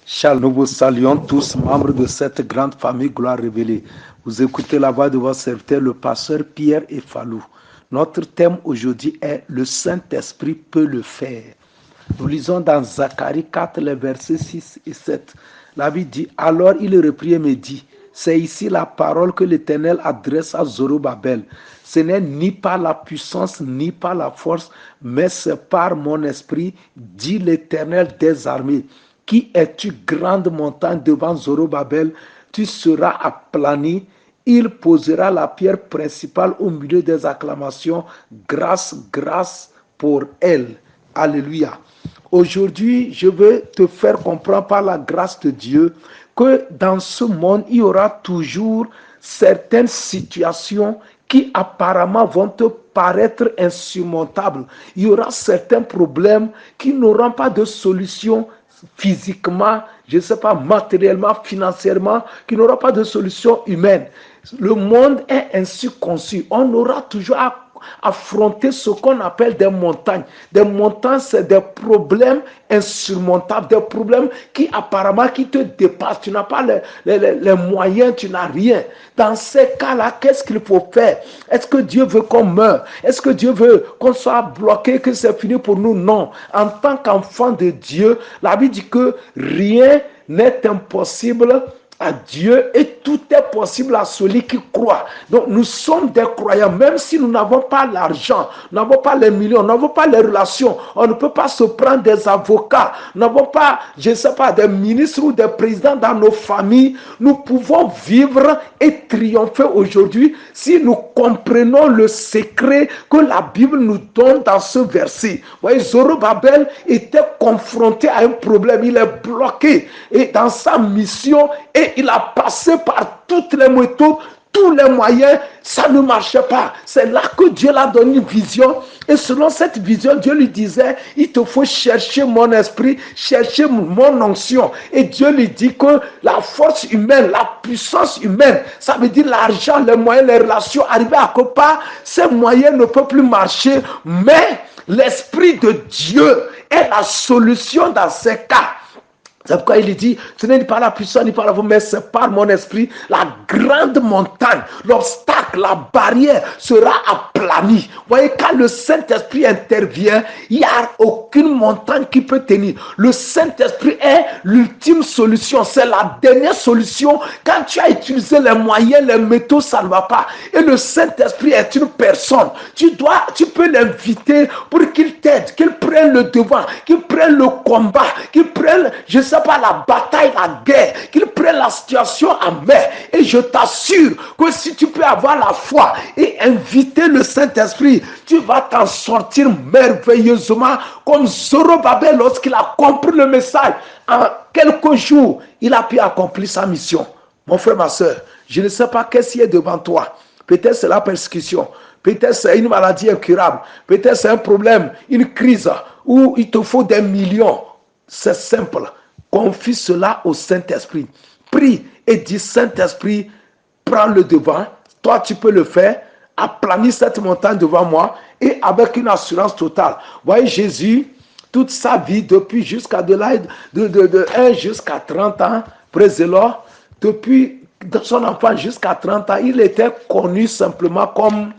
Charles, nous vous saluons tous, membres de cette grande famille Gloire Révélée. Vous écoutez la voix de votre serviteur, le pasteur Pierre Efalou. Notre thème aujourd'hui est « Le Saint-Esprit peut le faire ». Nous lisons dans Zacharie 4, les versets 6 et 7. La Bible dit « Alors il reprit et me dit, c'est ici la parole que l'Éternel adresse à Zorobabel. Ce n'est ni par la puissance, ni par la force, mais c'est par mon esprit, dit l'Éternel des armées. Qui es-tu, grande montagne devant Zorobabel? Tu seras aplani. Il posera la pierre principale au milieu des acclamations. Grâce, grâce pour elle. Alléluia. Aujourd'hui, je veux te faire comprendre par la grâce de Dieu que dans ce monde, il y aura toujours certaines situations qui apparemment vont te paraître insurmontables. Il y aura certains problèmes qui n'auront pas de solution physiquement, je ne sais pas, matériellement, financièrement, qui n'aura pas de solution humaine. Le monde est ainsi conçu. On aura toujours à affronter ce qu'on appelle des montagnes. Des montagnes, c'est des problèmes insurmontables, des problèmes qui apparemment qui te dépassent. Tu n'as pas les moyens, tu n'as rien. Dans ces cas-là, qu'est-ce qu'il faut faire? Est-ce que Dieu veut qu'on meure? Est-ce que Dieu veut qu'on soit bloqué, que c'est fini pour nous? Non. En tant qu'enfant de Dieu, la Bible dit que rien n'est impossible à Dieu et tout est possible à celui qui croit. Donc nous sommes des croyants, même si nous n'avons pas l'argent, nous n'avons pas les millions, nous n'avons pas les relations, on ne peut pas se prendre des avocats, nous n'avons pas, je ne sais pas, des ministres ou des présidents dans nos familles. Nous pouvons vivre et triompher aujourd'hui si nous comprenons le secret que la Bible nous donne dans ce verset. Vous voyez, Zorobabel était confronté à un problème, il est bloqué et dans sa mission et il a passé par toutes les méthodes, tous les moyens, ça ne marchait pas. C'est là que Dieu l'a donné une vision. Et selon cette vision, Dieu lui disait, il te faut chercher mon esprit, chercher mon onction. Et Dieu lui dit que la force humaine, la puissance humaine, ça veut dire l'argent, les moyens, les relations, arriver à quelque part, ces moyens ne peuvent plus marcher. Mais l'esprit de Dieu est la solution dans ces cas. C'est pourquoi il dit, ce n'est ni par la puissance ni par la force, mais c'est par mon esprit, la grande montagne, l'obstacle, la barrière sera aplanie. Vous voyez, quand le Saint-Esprit intervient, il n'y a aucune montagne qui peut tenir. Le Saint-Esprit est l'ultime solution, c'est la dernière solution. Quand tu as utilisé les moyens, les méthodes, ça ne va pas. Et le Saint-Esprit est une personne. Tu peux l'inviter pour qu'il t'aide, qu'il prenne le devant, qu'il prenne le combat, qu'il prenne, je sais pas, la bataille, la guerre, qu'il prenne la situation en main. Et je t'assure que si tu peux avoir la foi et inviter le Saint-Esprit, tu vas t'en sortir merveilleusement comme Zorobabel lorsqu'il a compris le message. En quelques jours, il a pu accomplir sa mission. Mon frère, ma soeur, je ne sais pas qu'est-ce qui est devant toi. Peut-être c'est la persécution. Peut-être c'est une maladie incurable. Peut-être c'est un problème, une crise où il te faut des millions. C'est simple. Confie cela au Saint-Esprit. Prie et dis, Saint-Esprit, prends le devant. Toi, tu peux le faire. Aplanis cette montagne devant moi et avec une assurance totale. Voyez, Jésus, toute sa vie, depuis jusqu'à de 1 jusqu'à 30 ans, précédemment, depuis son enfant jusqu'à 30 ans, il était connu simplement comme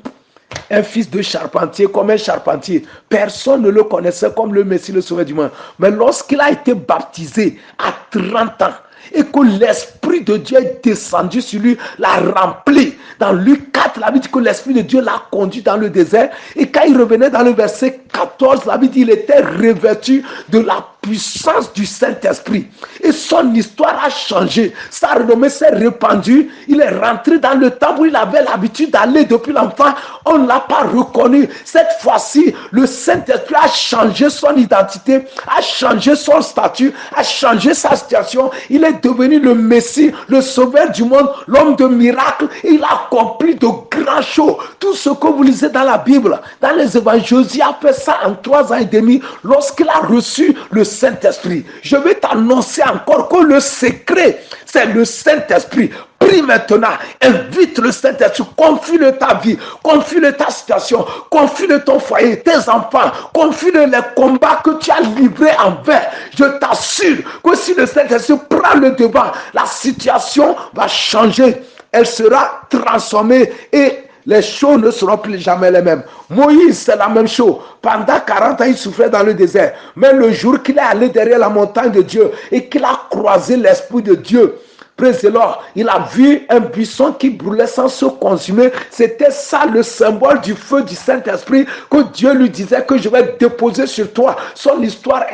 un fils de charpentier, comme un charpentier. Personne ne le connaissait comme le Messie, le Sauveur du monde. Mais lorsqu'il a été baptisé à 30 ans, et que l'Esprit de Dieu est descendu sur lui, l'a rempli. Dans Luc 4, la Bible dit que l'Esprit de Dieu l'a conduit dans le désert. Et quand il revenait dans le verset 14, la Bible dit qu'il était revêtu de la puissance du Saint-Esprit. Et son histoire a changé. Sa renommée s'est répandue. Il est rentré dans le temple où il avait l'habitude d'aller depuis l'enfant. On ne l'a pas reconnu. Cette fois-ci, le Saint-Esprit a changé son identité, a changé son statut, a changé sa situation. Il est devenu le Messie, le Sauveur du monde, l'homme de miracles. Il a accompli de grands choses. Tout ce que vous lisez dans la Bible, dans les évangiles, il a fait ça en 3 ans et demi lorsqu'il a reçu le Saint-Esprit. Je vais t'annoncer encore que le secret, c'est le Saint-Esprit. Prie maintenant, invite le Saint-Esprit, confie-le ta vie, confie-le ta situation, confie-le ton foyer, tes enfants, confie-le les combats que tu as livrés envers. Je t'assure que si le Saint-Esprit prend le devant, la situation va changer, elle sera transformée et les choses ne seront plus jamais les mêmes. Moïse, c'est la même chose. Pendant 40 ans, il souffrait dans le désert. Mais le jour qu'il est allé derrière la montagne de Dieu et qu'il a croisé l'Esprit de Dieu, praise the Lord, il a vu un buisson qui brûlait sans se consumer. C'était ça le symbole du feu du Saint-Esprit que Dieu lui disait que je vais déposer sur toi. Son histoire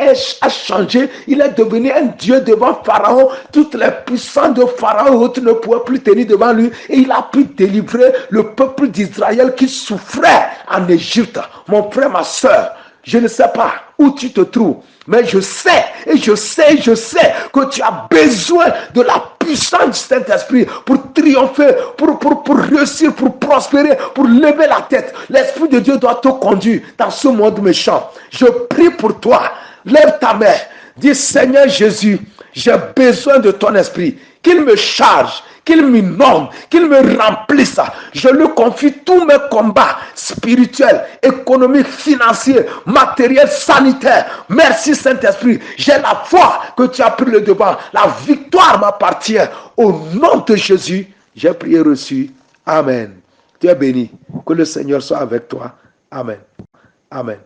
a changé. Il est devenu un Dieu devant Pharaon. Toutes les puissances de Pharaon et autres ne pouvaient plus tenir devant lui. Et il a pu délivrer le peuple d'Israël qui souffrait en Égypte. Mon frère, ma soeur, je ne sais pas où tu te trouves, mais je sais que tu as besoin de la puissance du Saint-Esprit pour triompher, pour réussir, pour prospérer, pour lever la tête. L'Esprit de Dieu doit te conduire dans ce monde méchant. Je prie pour toi. Lève ta main. Dis, Seigneur Jésus, j'ai besoin de ton esprit. Qu'il me charge, qu'il m'inonde, qu'il me remplisse. Je lui confie tous mes combats spirituels, économiques, financiers, matériels, sanitaires. Merci Saint-Esprit. J'ai la foi que tu as pris le devant. La victoire m'appartient. Au nom de Jésus, j'ai prié reçu. Amen. Tu es béni. Que le Seigneur soit avec toi. Amen. Amen.